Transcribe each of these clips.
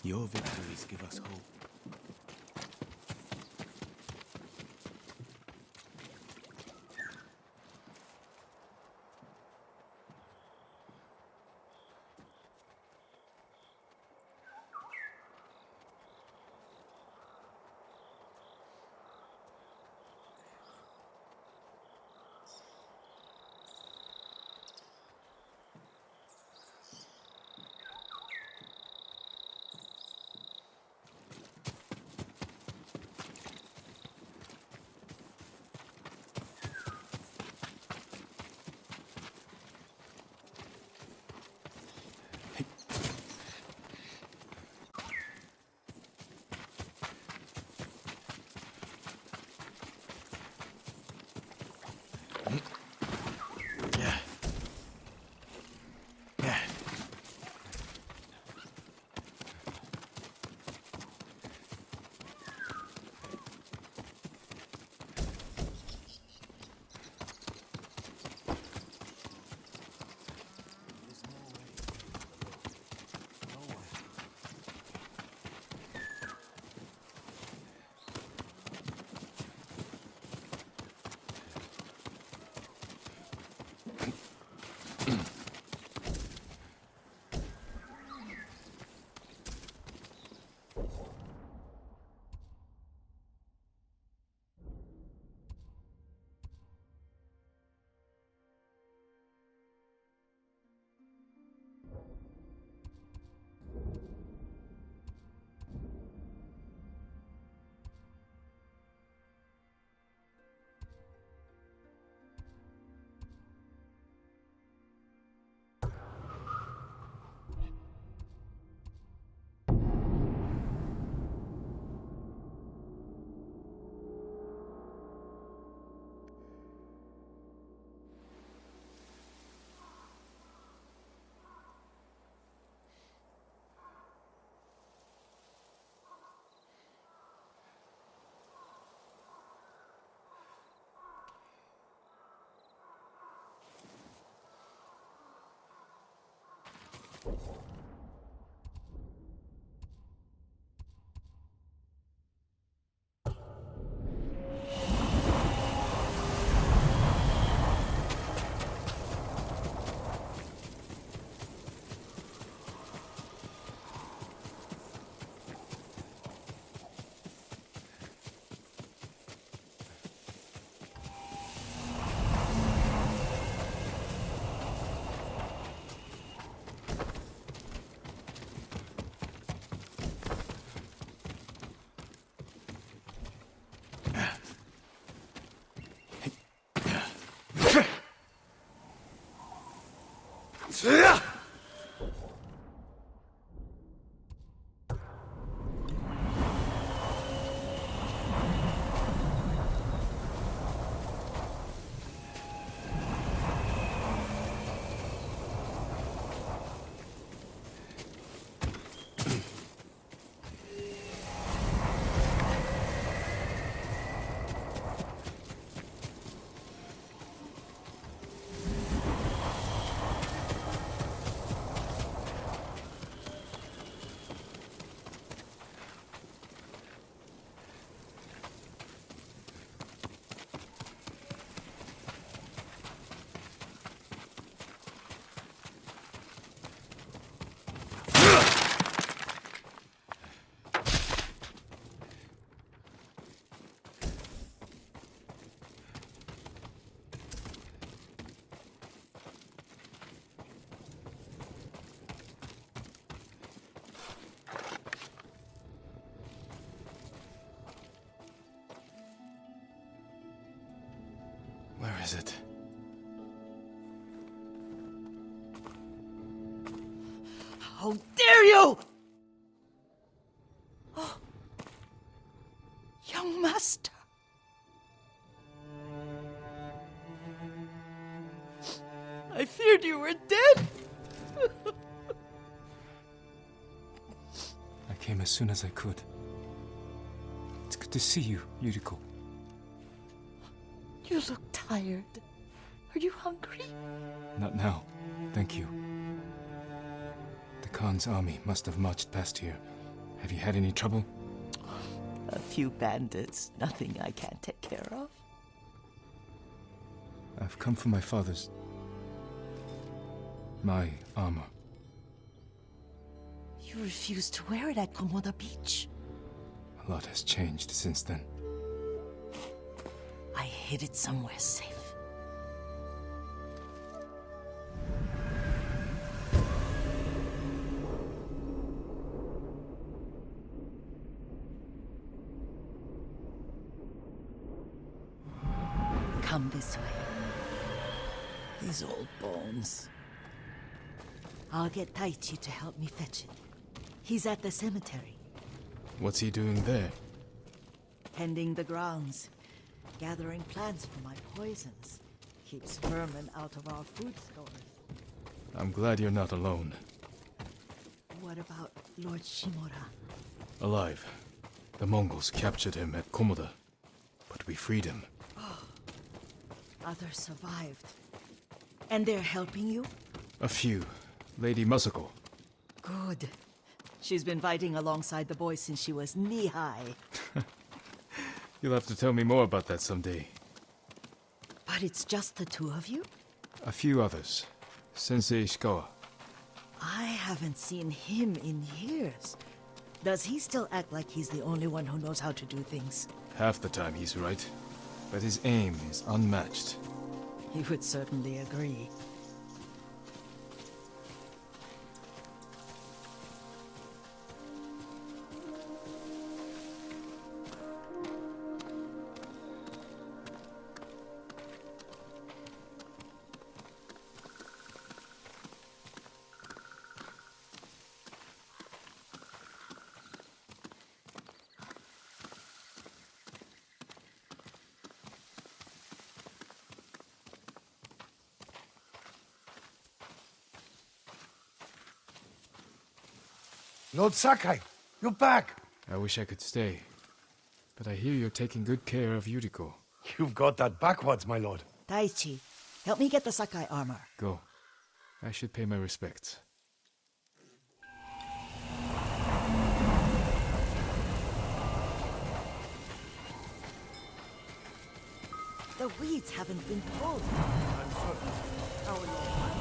Your victories give us hope. Where is it? How dare you! Oh, young master. I feared you were dead. I came as soon as I could. It's good to see you, Yuriko. You look tired. Are you hungry? Not now, thank you. The Khan's army must have marched past here. Have you had any trouble? A few bandits, nothing I can't take care of. I've come for my father's... my armor. You refused to wear it at Komoda Beach. A lot has changed since then. I hid it somewhere safe. Come this way. These old bones. I'll get Taichi to help me fetch it. He's at the cemetery, What's he doing there? tending the grounds, gathering plants for my poisons. Keeps vermin out of our food stores. I'm glad you're not alone. What about Lord Shimura? Alive. The Mongols captured him at Komoda, but we freed him. Others survived. And they're helping you? A few. Lady Masako. Good. She's been fighting alongside the boys since she was knee-high. You'll have to tell me more about that someday. But it's just the two of you? A few others. Sensei Ishikawa. I haven't seen him in years. Does he still act like he's the only one who knows how to do things? Half the time he's right, but his aim is unmatched. He would certainly agree. Lord Sakai, you're back. I wish I could stay, but I hear you're taking good care of Yuriko. You've got that backwards, my lord. Taichi, help me get the Sakai armor. Go. I should pay my respects. The weeds haven't been pulled. I'm certain. Our Lord.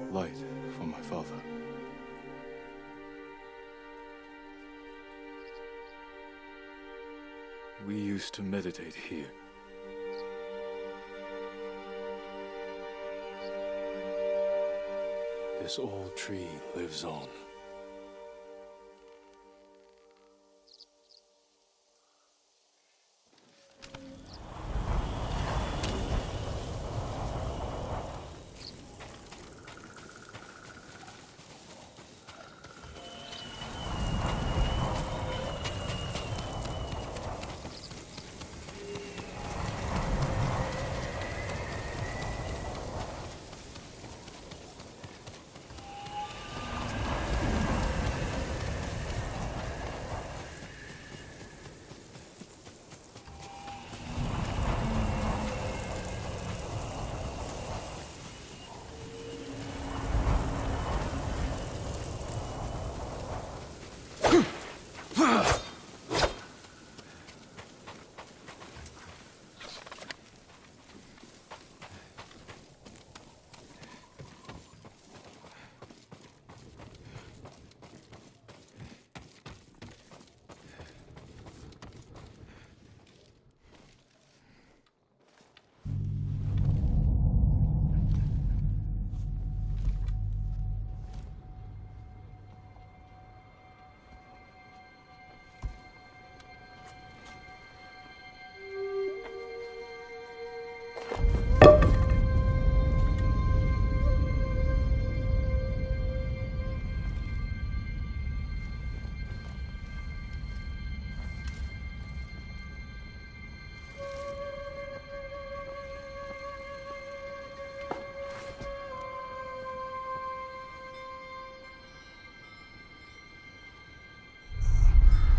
Light for my father. We used to meditate here. This old tree lives on.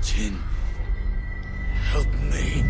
Jin, help me.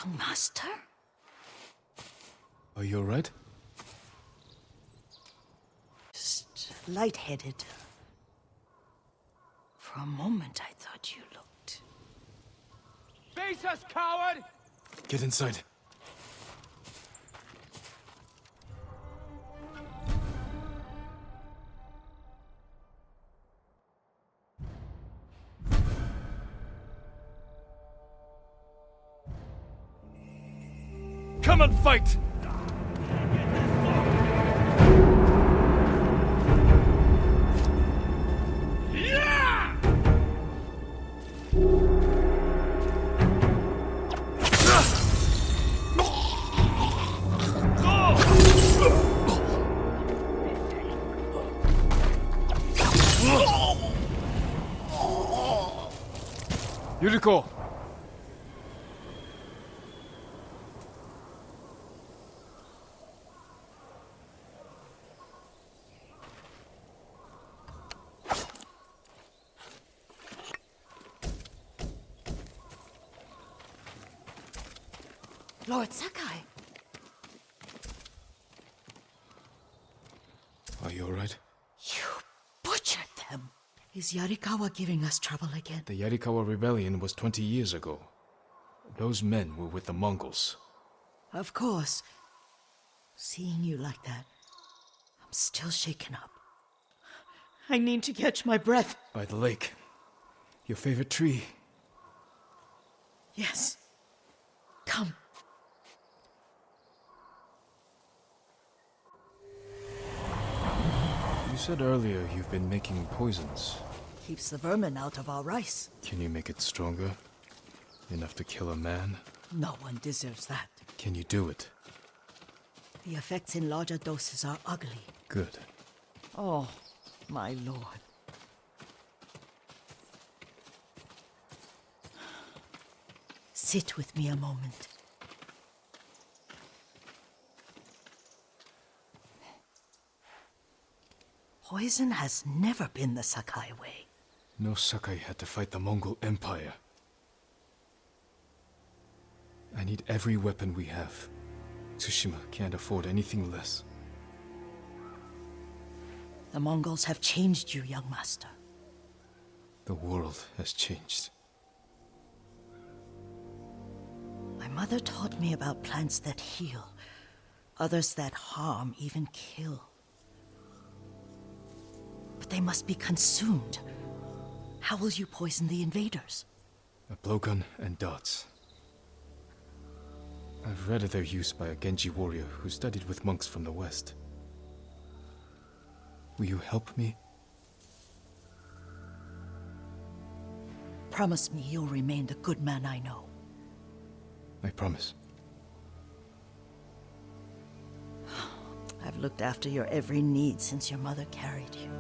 Young master? Are you alright? Just lightheaded. For a moment, I thought you looked... Face us, coward! Get inside. Come and fight! Yuriko! Lord Sakai! Are you alright? You butchered them! Is Yarikawa giving us trouble again? The Yarikawa rebellion was 20 years ago. Those men were with the Mongols. Of course. Seeing you like that, I'm still shaken up. I need to catch my breath. By the lake. Your favorite tree. Yes. Come. You said earlier you've been making poisons. Keeps the vermin out of our rice. Can you make it stronger? Enough to kill a man? No one deserves that. Can you do it? The effects in larger doses are ugly. Good. Oh, my lord. Sit with me a moment. Poison has never been the Sakai way. No Sakai had to fight the Mongol Empire. I need every weapon we have. Tsushima can't afford anything less. The Mongols have changed you, young master. The world has changed. My mother taught me about plants that heal, others that harm, even kill. But they must be consumed. How will you poison the invaders? A blowgun and darts. I've read of their use by a Genji warrior who studied with monks from the west. Will you help me? Promise me you'll remain the good man I know. I promise. I've looked after your every need since your mother carried you.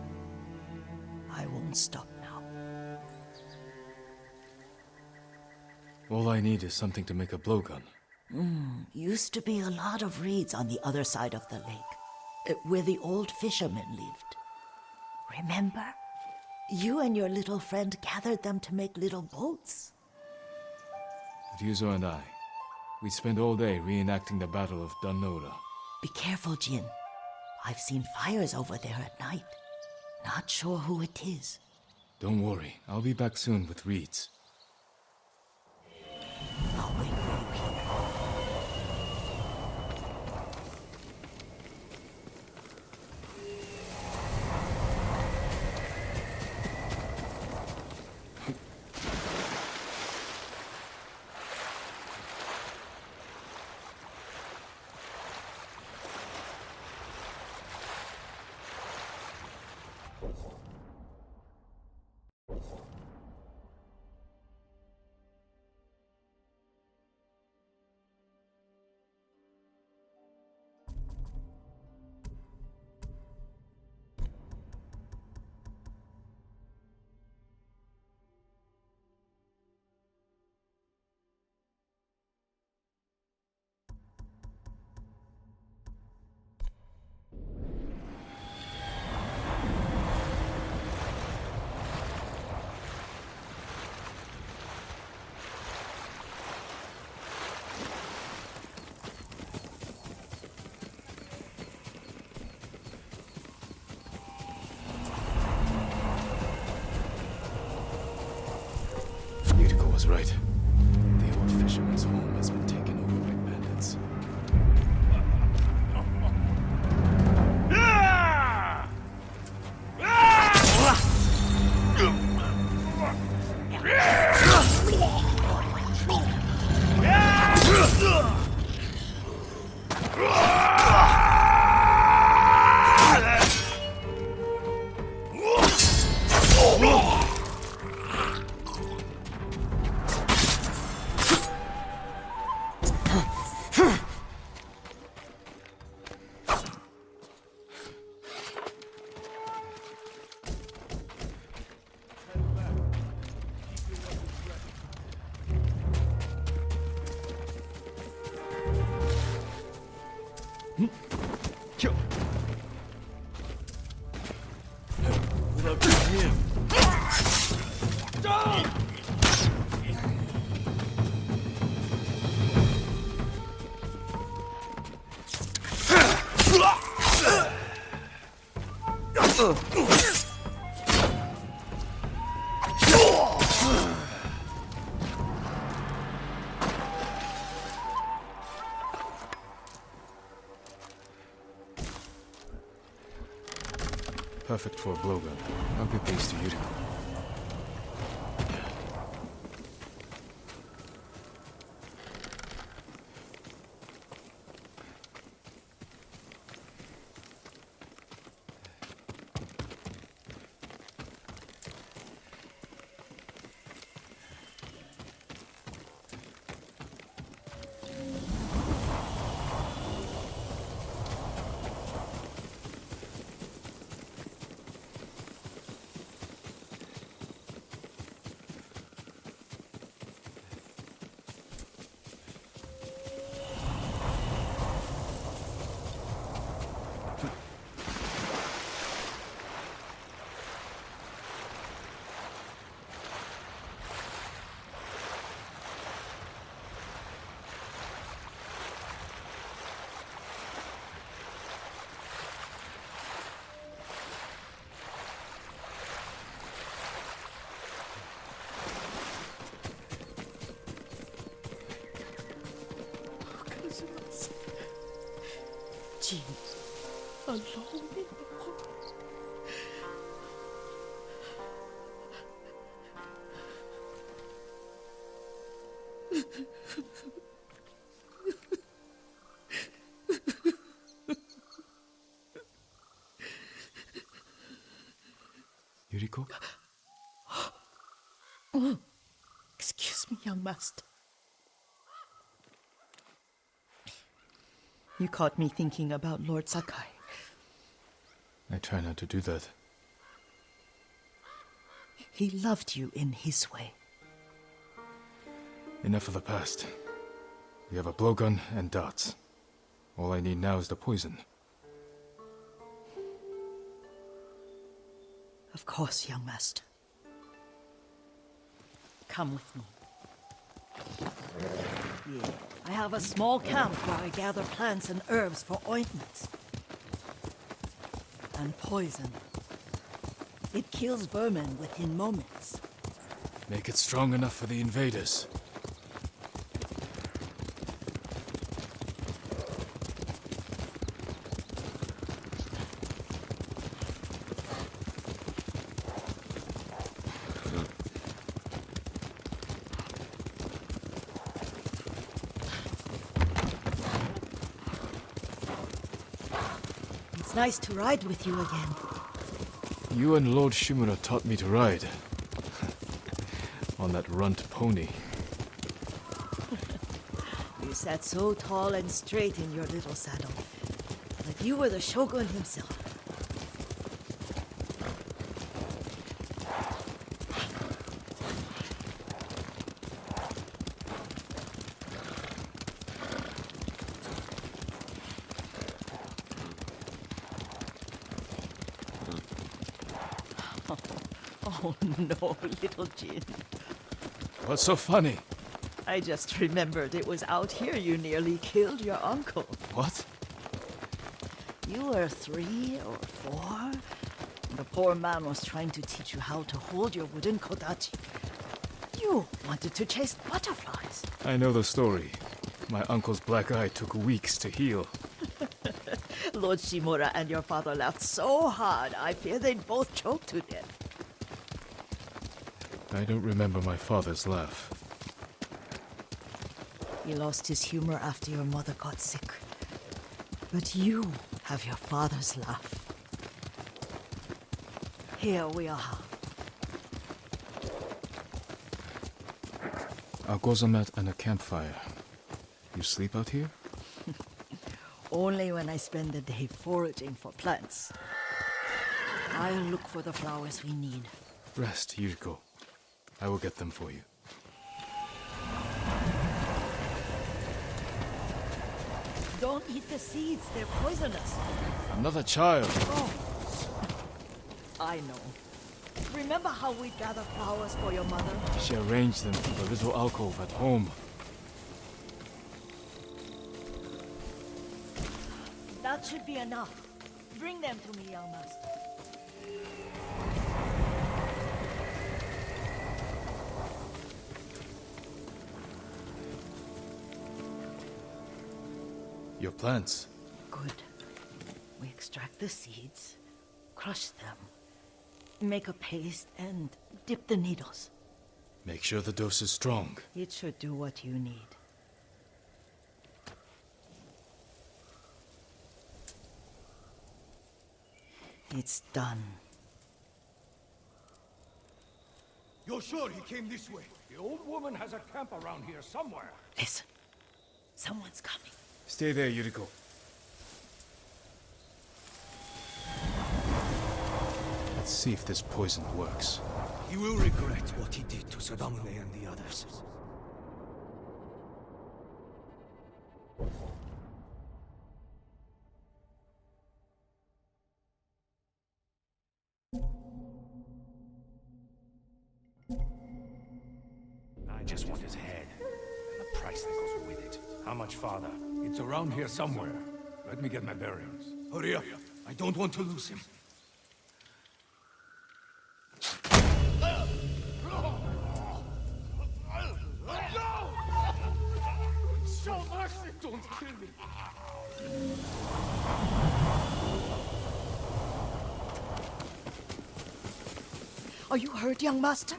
I won't stop now. All I need is something to make a blowgun. Used to be a lot of reeds on the other side of the lake, where the old fishermen lived. Remember? You and your little friend gathered them to make little boats. Ryuzo and I, we spent all day reenacting the Battle of Danora. Be careful, Jin. I've seen fires over there at night. Not sure who it is. Don't worry, I'll be back soon with reeds. I'll wait for you here. was right. The old fisherman's home has been taken over by bandits. Perfect for a blowgun. I'll get these to Yuriko. Jeez, alone in the world. Yuriko? Oh, excuse me, young master. You caught me thinking about Lord Sakai. I try not to do that. He loved you in his way. Enough of the past. We have a blowgun and darts. All I need now is the poison. Of course, young master. Come with me. Yeah, I have a small camp where I gather plants and herbs for ointments. And poison. It kills vermin within moments. Make it strong enough for the invaders. It's nice to ride with you again. You and Lord Shimura taught me to ride. On that runt pony. You sat so tall and straight in your little saddle. Like you were the shogun himself. Oh no, little Jin. What's so funny? I just remembered it was out here you nearly killed your uncle. What? You were 3 or 4. The poor man was trying to teach you how to hold your wooden kodachi. You wanted to chase butterflies. I know the story. My uncle's black eye took weeks to heal. Lord Shimura and your father laughed so hard, I fear they'd both choke to death. I don't remember my father's laugh. He lost his humor after your mother got sick. But you have your father's laugh. Here we are. A gozamat and a campfire. You sleep out here? Only when I spend the day foraging for plants. I'll look for the flowers we need. Rest, Yuriko. I will get them for you. Don't eat the seeds, they're poisonous. Another child! Oh, I know. Remember how we gather flowers for your mother? She arranged them for the little alcove at home. That should be enough. Bring them to me, young master. Your plants. Good. We extract the seeds, crush them, make a paste, and dip the needles. Make sure the dose is strong. It should do what you need. It's done. You're sure he came this way? The old woman has a camp around here somewhere. Listen. Someone's coming. Stay there, Yuriko. Let's see if this poison works. He will regret what he did to Sadamune and the others. I just want his head, and the price that goes with it. How much farther? It's around here somewhere. Let me get my bearings. Hurry up. I don't want to lose him. Show mercy! Don't kill me! Are you hurt, young master?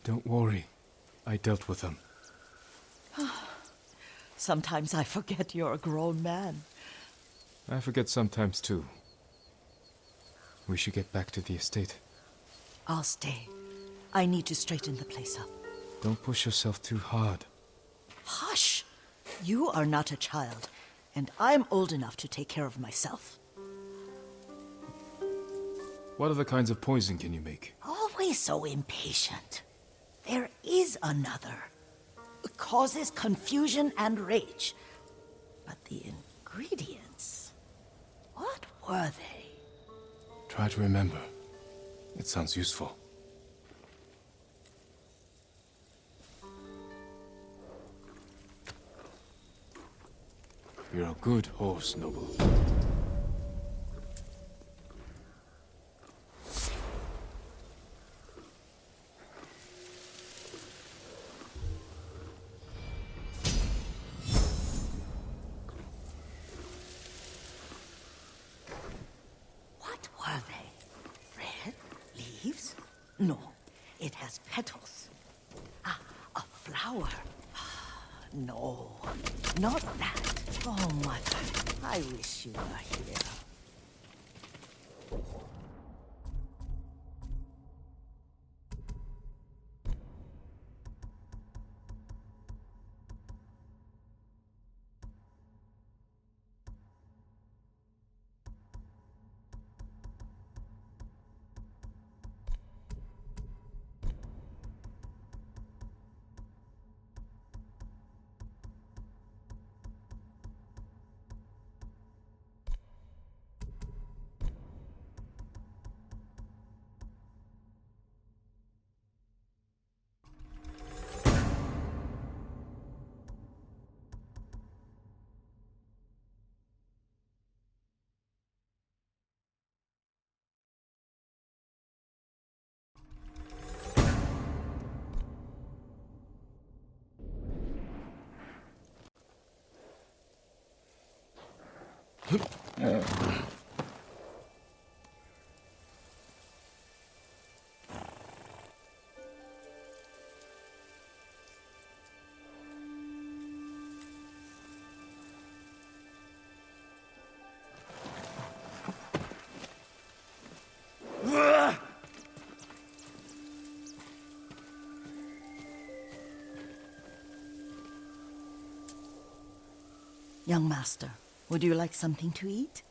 Don't worry. I dealt with them. Sometimes I forget you're a grown man. I forget sometimes too. We should get back to the estate. I'll stay. I need to straighten the place up. Don't push yourself too hard. Hush! You are not a child, and I'm old enough to take care of myself. What other kinds of poison can you make? Always so impatient. There is another. It causes confusion and rage. But the ingredients... what were they? Try to remember. It sounds useful. You're a good horse, Noble. What were they? Red leaves? No, it has petals. Ah, a flower. No, not that. Oh, Mother, I wish you were here. Young master, would you like something to eat?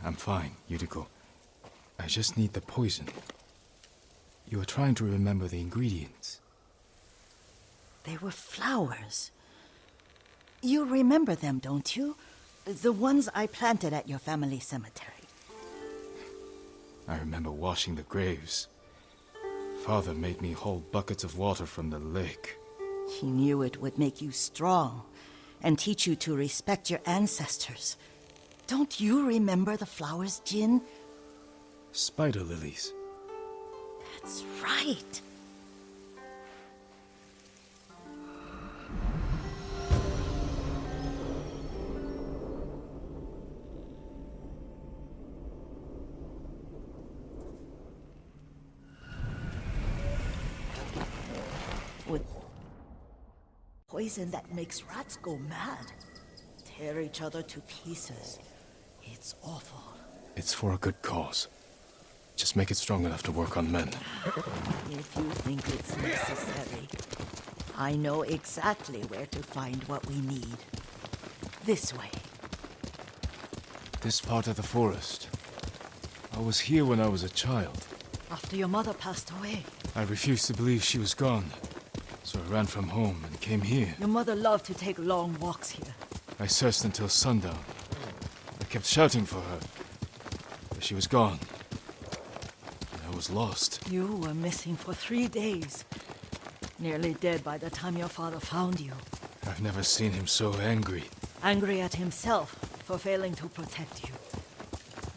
I'm fine, Yuriko. I just need the poison. You are trying to remember the ingredients. They were flowers. You remember them, don't you? The ones I planted at your family cemetery. I remember washing the graves. Father made me haul buckets of water from the lake. He knew it would make you strong and teach you to respect your ancestors. Don't you remember the flowers, Jin? Spider lilies. That's right. With poison that makes rats go mad. Tear each other to pieces. It's awful. It's for a good cause. Just make it strong enough to work on men. If you think it's necessary, I know exactly where to find what we need. This way. This part of the forest. I was here when I was a child. After your mother passed away. I refused to believe she was gone. So I ran from home and came here. Your mother loved to take long walks here. I searched until sundown. I kept shouting for her. But she was gone. And I was lost. You were missing for 3 days. Nearly dead by the time your father found you. I've never seen him so angry. Angry at himself for failing to protect you.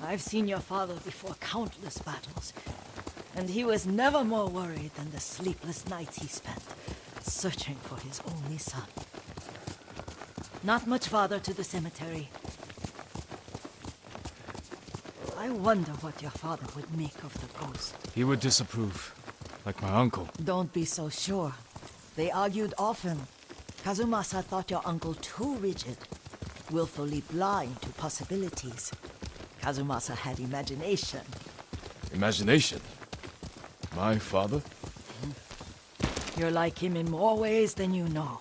I've seen your father before countless battles. And he was never more worried than the sleepless nights he spent searching for his only son. Not much farther to the cemetery. I wonder what your father would make of the ghost. He would disapprove, like my uncle. Don't be so sure. They argued often. Kazumasa thought your uncle too rigid, willfully blind to possibilities. Kazumasa had imagination. Imagination? My father? You're like him in more ways than you know.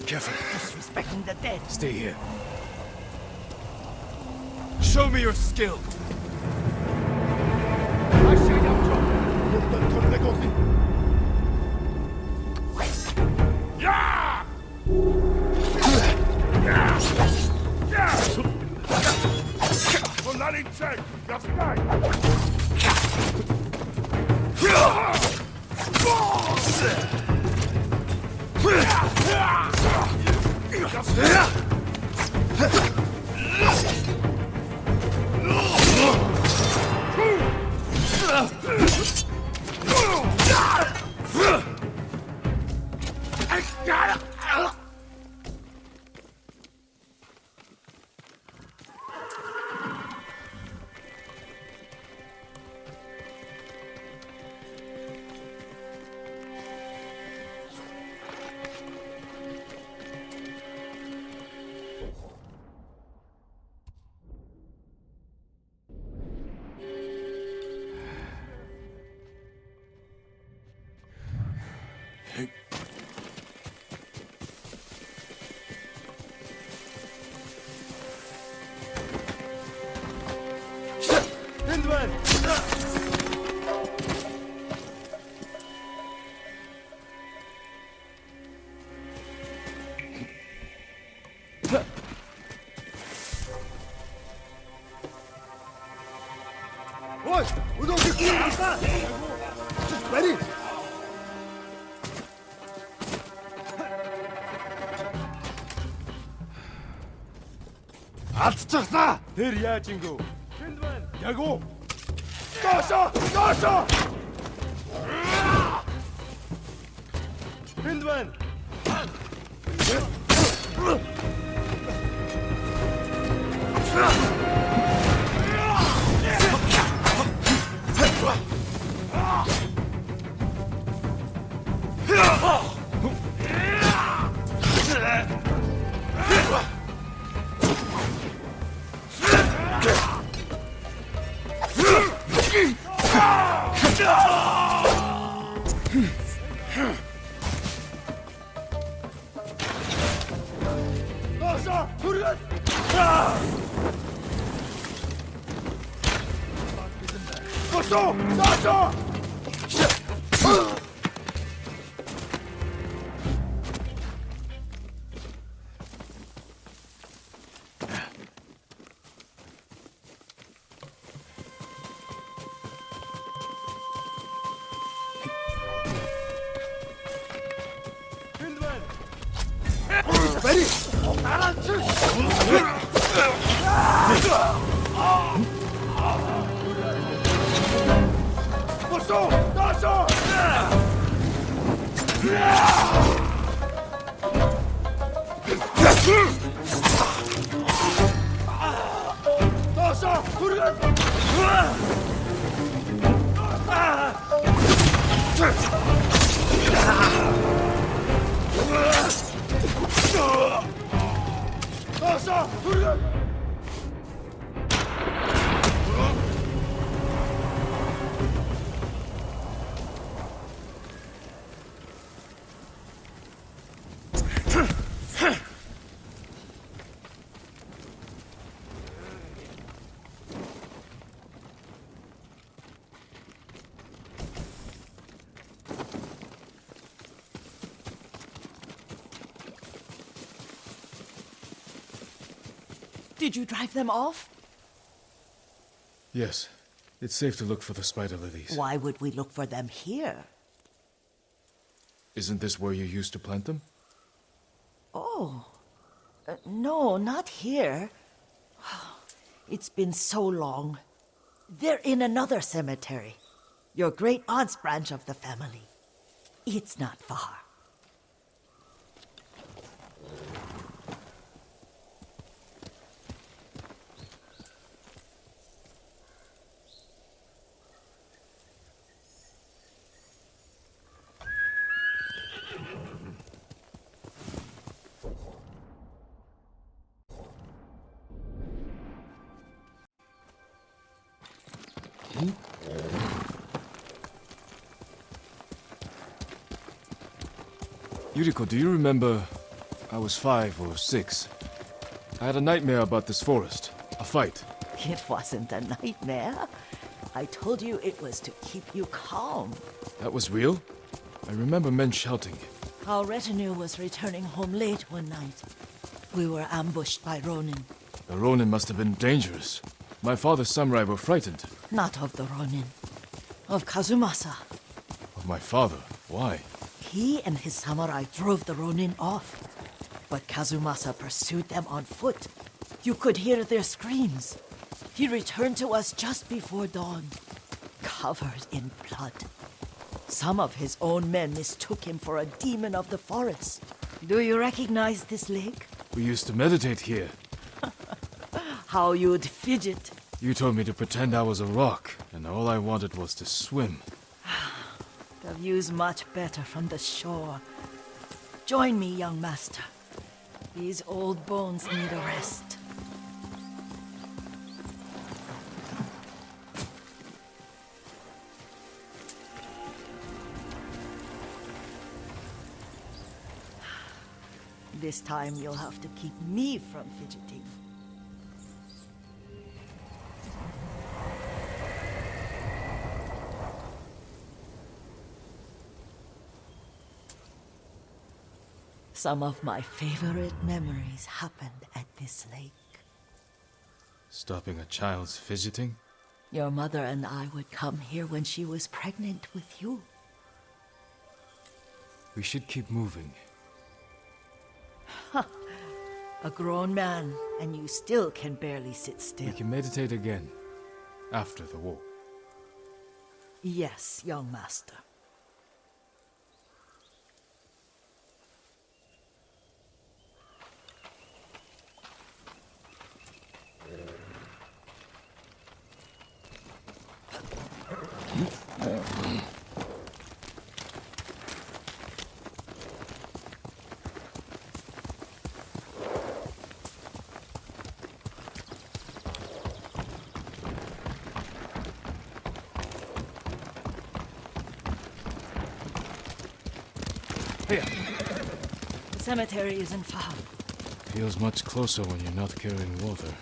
Careful. Disrespecting the dead. Stay here. Show me your skill! I say young John. Yeah! Solari check! That's Oi! We don't get Just ready! Алдчихлаа. Тэр яаж ингэв? Тэнд байна. Яг уу? Доошоо! Доошоо! Тэнд байна. Доошоо! Хүргэн! Доошоо! Доошоо! Тэнд байна. Бари! Доошоо! Доошоо! Доошоо! Хүргэн! Доошоо! Хүргэн! Did you drive them off? Yes. It's safe to look for the spider lilies. Why would we look for them here? Isn't this where you used to plant them? Oh. No, not here. It's been so long. They're in another cemetery. Your great aunt's branch of the family. It's not far. Yuriko, do you remember? I was 5 or 6. I had a nightmare about this forest. A fight. It wasn't a nightmare. I told you it was to keep you calm. That was real? I remember men shouting. Our retinue was returning home late one night. We were ambushed by Ronin. The Ronin must have been dangerous. My father's samurai were frightened. Not of the Ronin. Of Kazumasa. Of my father. Why? He and his samurai drove the Ronin off. But Kazumasa pursued them on foot. You could hear their screams. He returned to us just before dawn, covered in blood. Some of his own men mistook him for a demon of the forest. Do you recognize this lake? We used to meditate here. How you'd fidget. You told me to pretend I was a rock, and all I wanted was to swim. The view's much better from the shore. Join me, young master. These old bones need a rest. This time you'll have to keep me from fidgeting. Some of my favorite memories happened at this lake. Stopping a child's fidgeting? Your mother and I would come here when she was pregnant with you. We should keep moving. A grown man, and you still can barely sit still. We can meditate again. After the war. Yes, young master. Here. The cemetery isn't far. Feels much closer when you're not carrying water.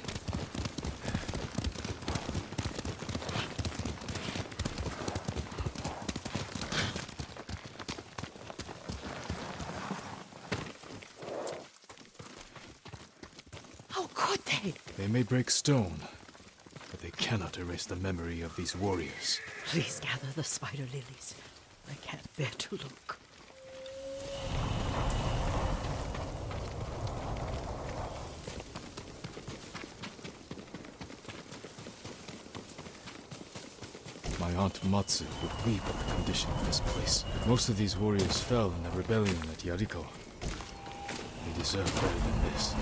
How could they? They may break stone, but they cannot erase the memory of these warriors. Please gather the spider lilies. I can't bear to look. My aunt Matsu would weep at the condition of this place. Most of these warriors fell in the rebellion at Yariko. They deserve better than this.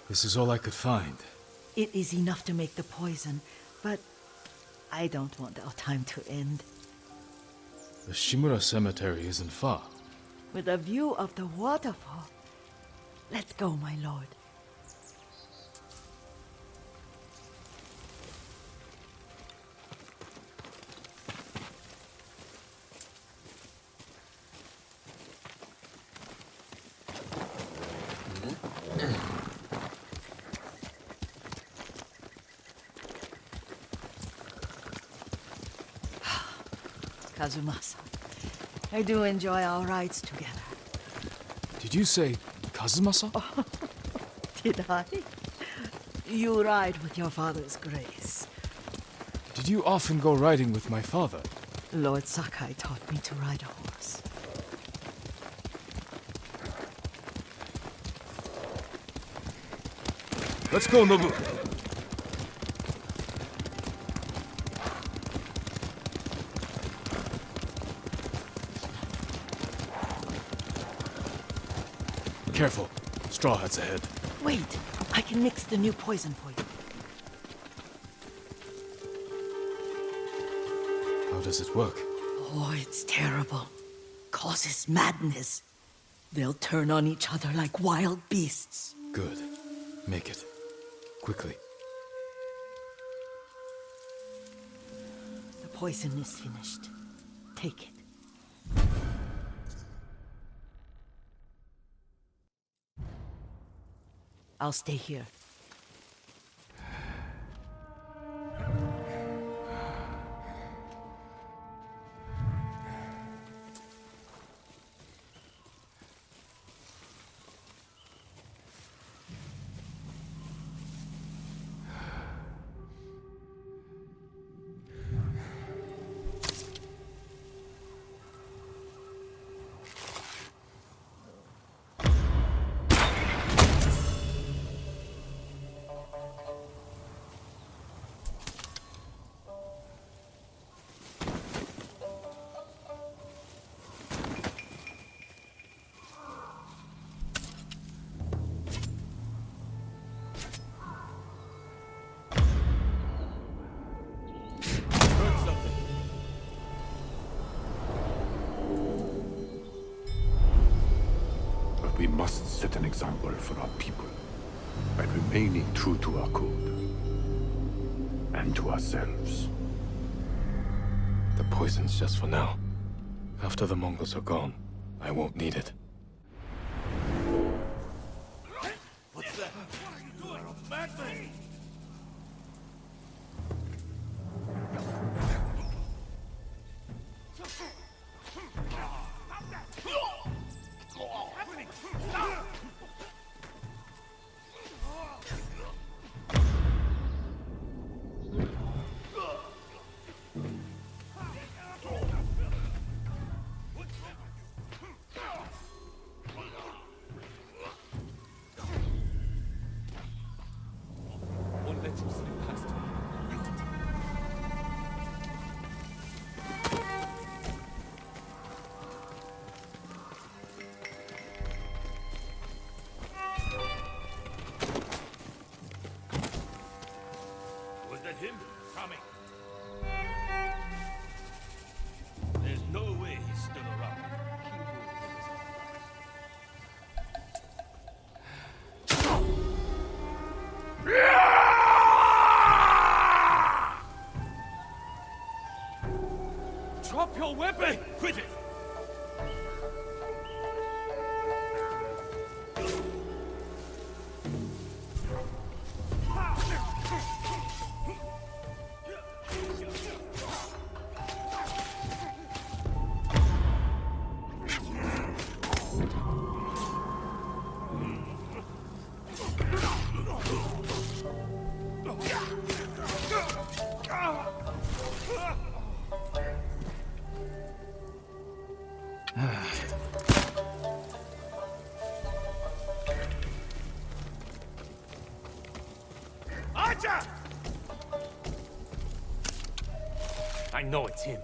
This is all I could find. It is enough to make the poison, but I don't want our time to end. The Shimura Cemetery isn't far. With a view of the waterfall. Let's go, my lord. Kazumasa, I do enjoy our rides together. Did you say Kazumasa? Did I? You ride with your father's grace. Did you often go riding with my father? Lord Sakai taught me to ride a horse. Let's go, Nobu! Careful. Straw Hat's ahead. Wait, I can mix the new poison for you. How does it work? Oh, it's terrible. Causes madness. They'll turn on each other like wild beasts. Good. Make it. Quickly. The poison is finished. Take it. I'll stay here. We must set an example for our people by remaining true to our code and to ourselves. The poison's just for now. After the Mongols are gone, I won't need it. What's that? What are you doing, madman? Gotcha! I know it's him.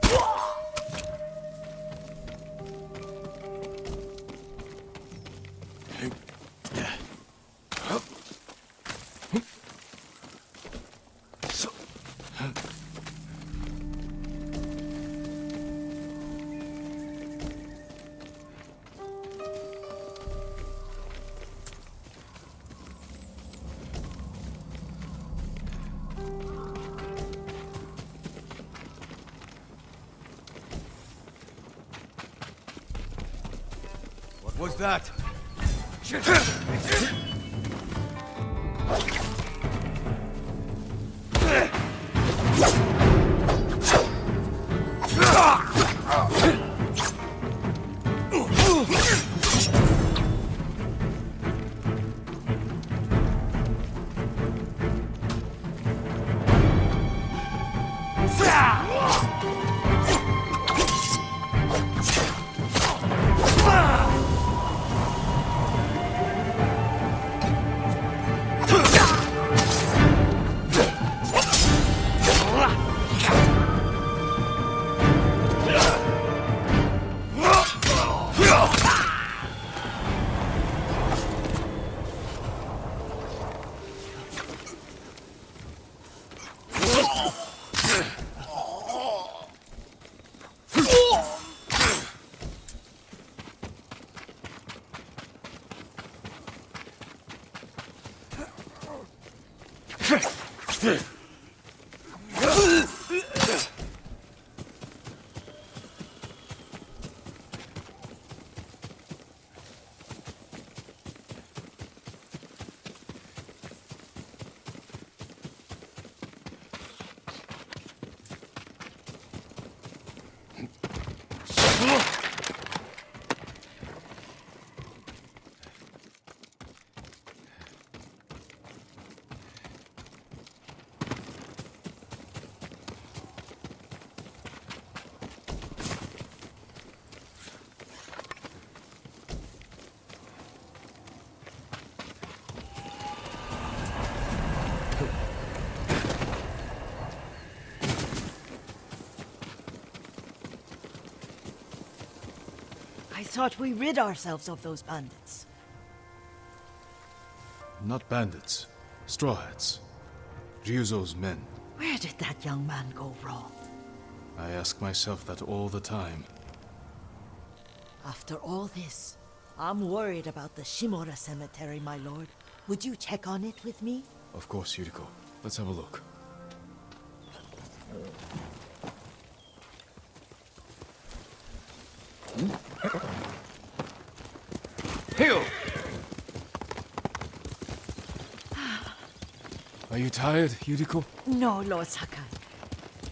What was that? I thought we rid ourselves of those bandits. Not bandits. Straw Hats. Ryuzo's men. Where did that young man go wrong? I ask myself that all the time. After all this, I'm worried about the Shimura cemetery, my lord. Would you check on it with me? Of course, Yuriko. Let's have a look. Hill! Are you tired, Yuriko? No, Lord Sakai.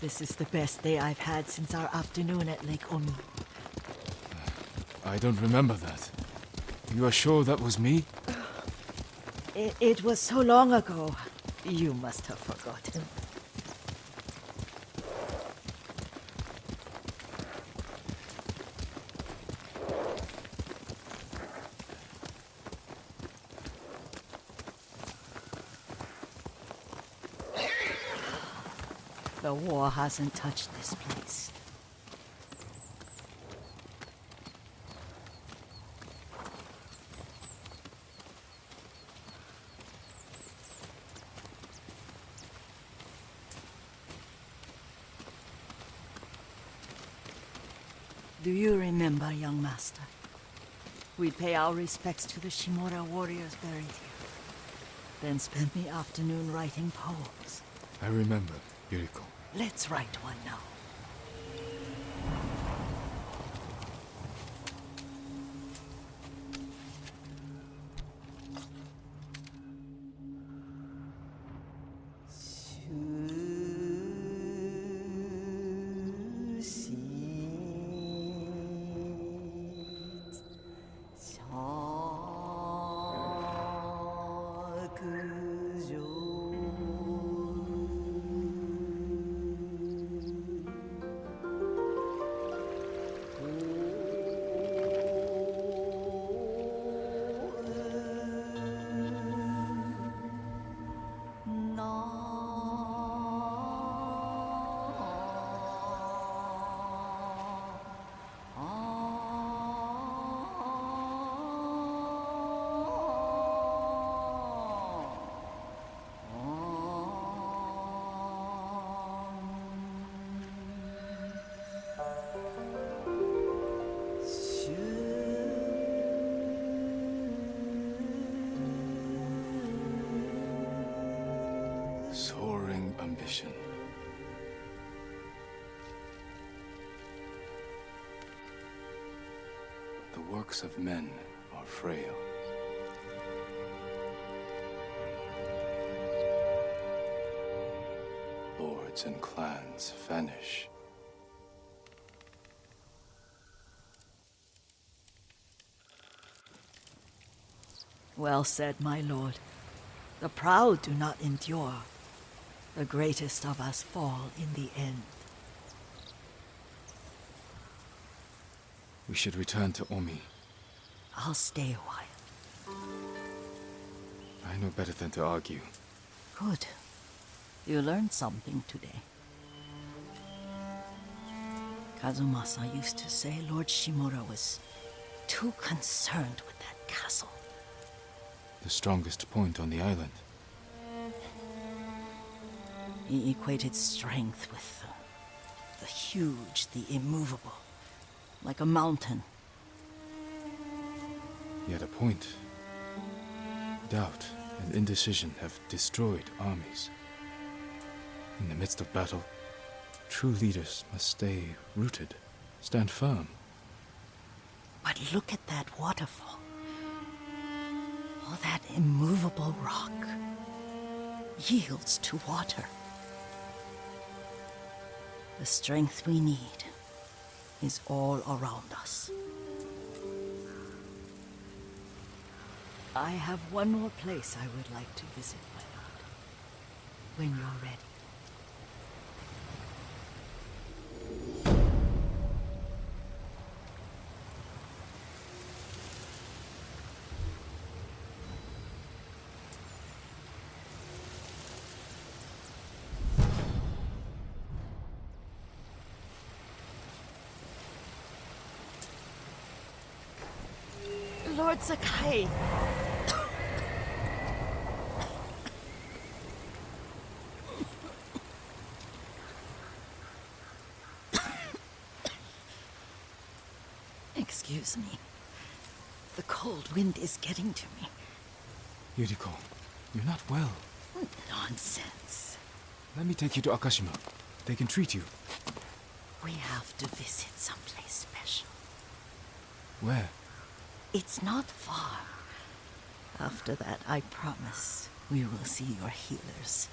This is the best day I've had since our afternoon at Lake Oni. I don't remember that. You are sure that was me? It was so long ago. You must have forgotten. The war hasn't touched this place. Do you remember, young master? We'd pay our respects to the Shimura warriors buried here, then spend the afternoon writing poems. I remember, Yuriko. Let's write one now. works of men are frail. Lords and clans vanish. Well said, my lord. The proud do not endure. The greatest of us fall in the end. We should return to Omi. I'll stay a while. I know better than to argue. Good. You learned something today. Kazumasa used to say Lord Shimura was too concerned with that castle. The strongest point on the island. He equated strength with the huge, the immovable, like a mountain. Yet a point. Doubt and indecision have destroyed armies. In the midst of battle, true leaders must stay rooted, stand firm. But look at that waterfall. All that immovable rock yields to water. The strength we need is all around us. I have one more place I would like to visit, my lord. When you're ready. Lord Sakai. Excuse me. The cold wind is getting to me. Yuriko, you're not well. Nonsense. Let me take you to Akashima. They can treat you. We have to visit someplace special. Where? It's not far. After that, I promise, we will see your healers.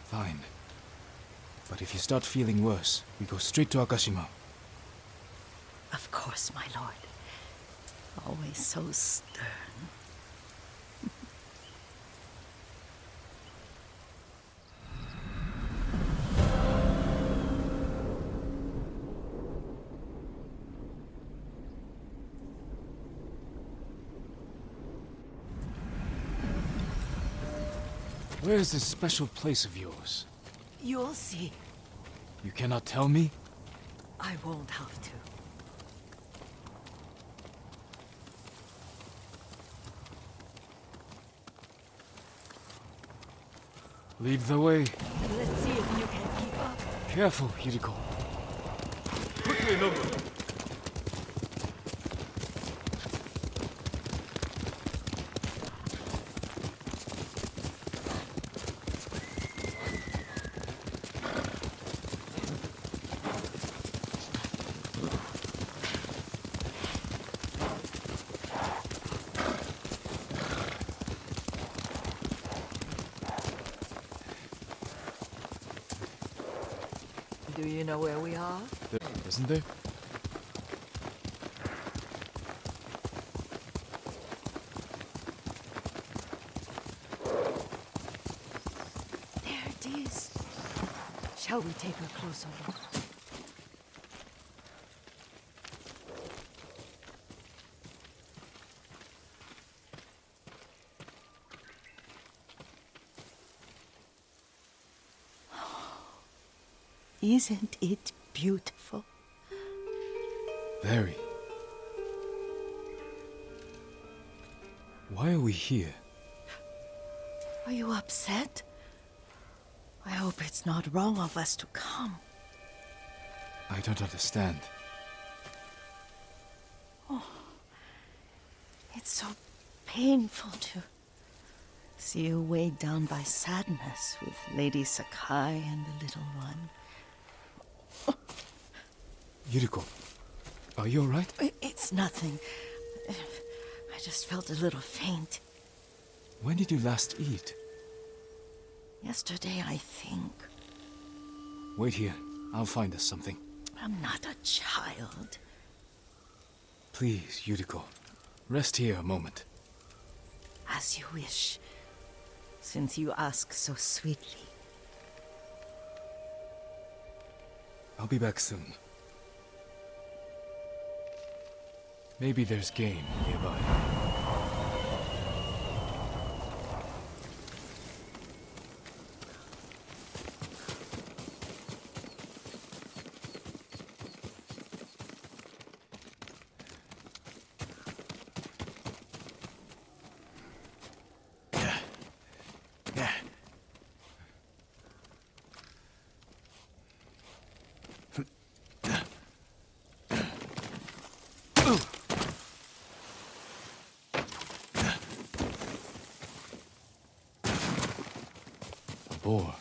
Fine. But if you start feeling worse, we go straight to Akashima. Of course, my lord. Always so stern. Where is this special place of yours? You'll see. You cannot tell me? I won't have to. Lead the way. Let's see if you can keep up. Careful, Yuriko. Quickly, Nobu! Do you know where we are? Isn't there? There it is. Shall we take a closer look? Isn't it beautiful? Very. Why are we here? Are you upset? I hope it's not wrong of us to come. I don't understand. It's so painful to see you weighed down by sadness with Lady Sakai and the little one. Yuriko, Are you alright? It's nothing. I just felt a little faint. When did you last eat? Yesterday, I think. Wait here. I'll find us something. I'm not a child. Please, Yuriko. Rest here a moment. As you wish, since you ask so sweetly. I'll be back soon. Maybe there's game nearby. Boar.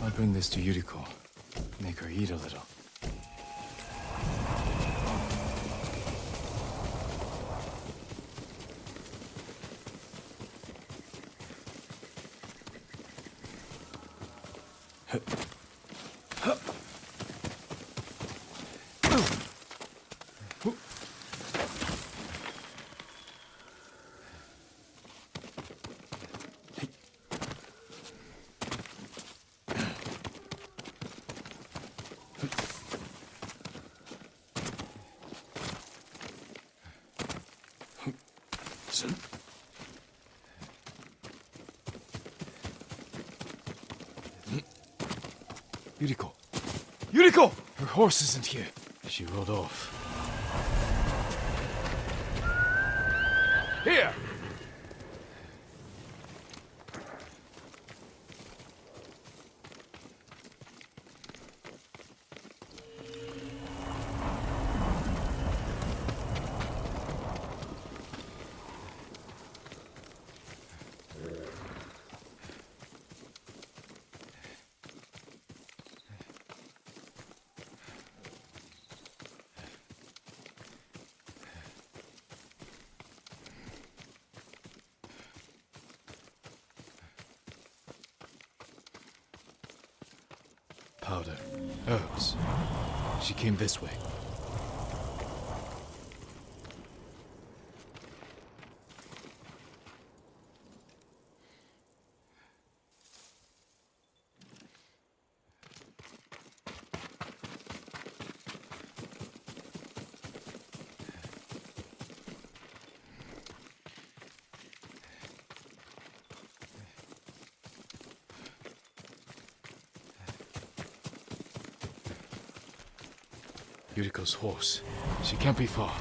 I'll bring this to Yuriko. Make her eat a little. Yuriko! Yuriko! Her horse isn't here. She rode off. Here! Powder. Herbs. She came this way. Yuriko's horse. She can't be far.